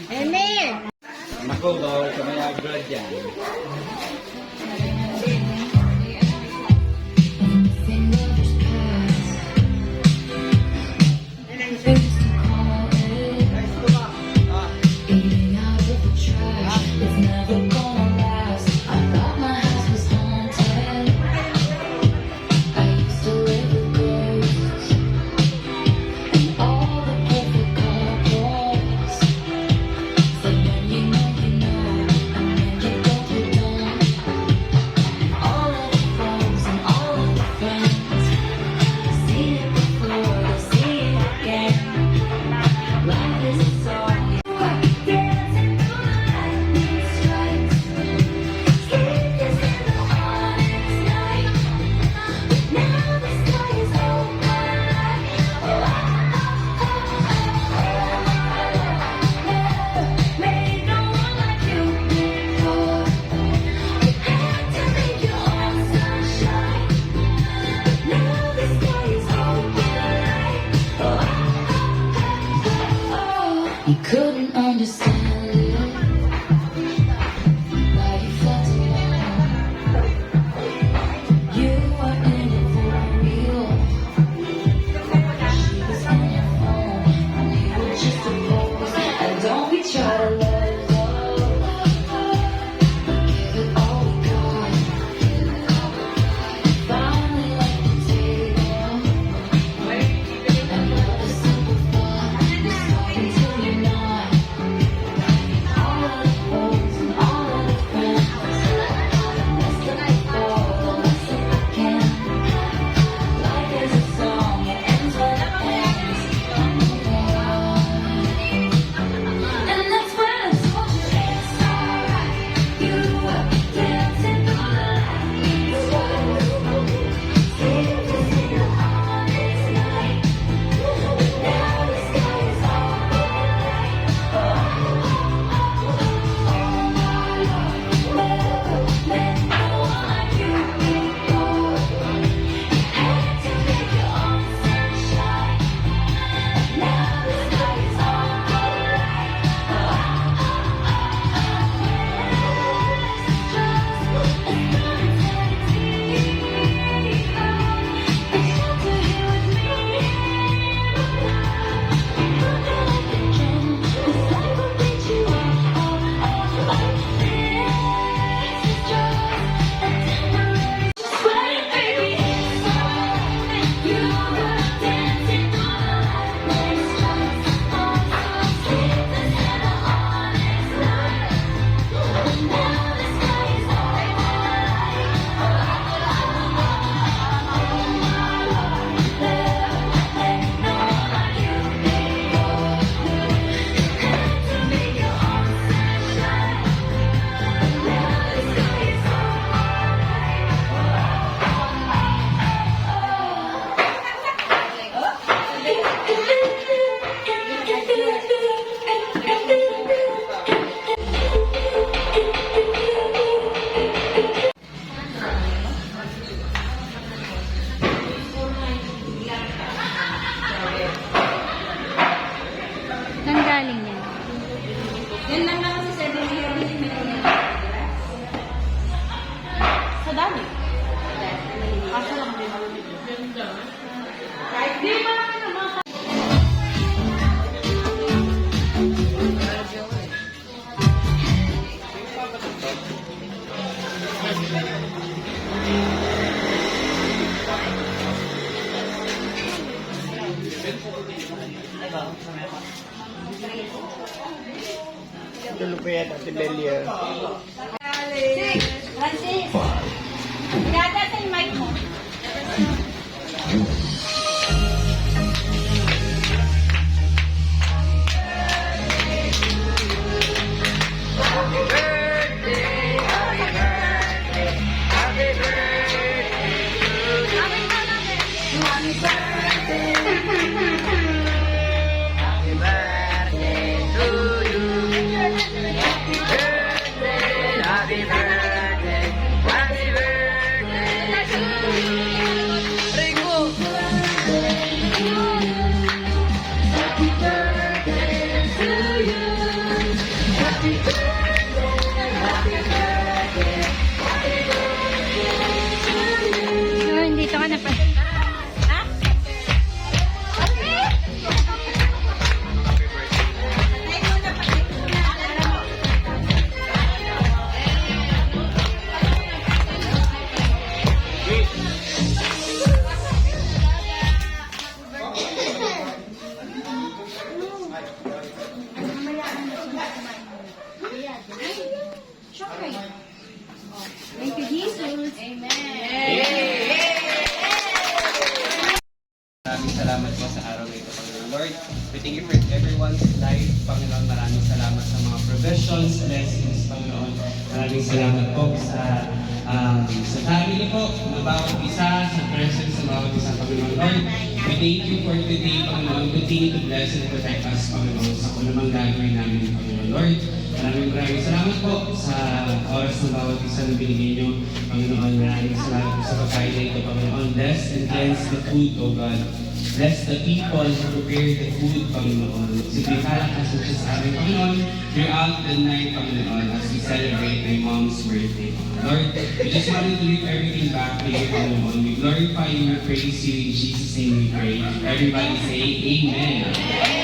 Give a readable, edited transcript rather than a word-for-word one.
Emil! Naku, bawal ka may abroad yan. You couldn't understand it, why you felt alone. You were in it for real. She was on your phone, and you were just a pose. And don't we try to let love, give it all we got. Finally left the table, and love is simple fun. It's talking till you're not. All of the foes and all of the friends, let's let it go, the less that we can. Life is a song, it ends when it ends. And that's when I told you it's alright. You were dancing through the lightning strikes. Sleepless in the honest night. Now the sky is all bright. All my life, never met no one like you before. Had to make your own sunshine. Now the sky is all bright. Saan galing yan? Yan lang naman sa 7 years. Sa dami. Asa lang din. Kahit di ba naman. Tulo pa yan, Ate Lelia. Francis! Pinata sa yung mic mo. Happy birthday to you. life, Panginoon. Maraming salamat sa mga provisions, blessings, Panginoon. Maraming salamat po sa family po, ng bawat isa, sa presence sa bawat isa, Panginoon. Lord, we thank you for today, Panginoon. Continue to bless and protect us, Panginoon, sa kung namang gagawin namin, Panginoon. Lord, maraming salamat po sa oras ng bawat isa na binigay niyo, Panginoon. Maraming salamat po sa pagkain na ito, Panginoon. Bless and cleanse the food, O God. Bless the people who prepare the food, Panginoon. Sigrifala ka sa amin, Panginoon, throughout the night, Panginoon, as we celebrate my mom's birthday. Lord, we just wanted to leave everything back to you, Panginoon. We glorify you, we praise you, in Jesus' name we pray. Everybody say, Amen.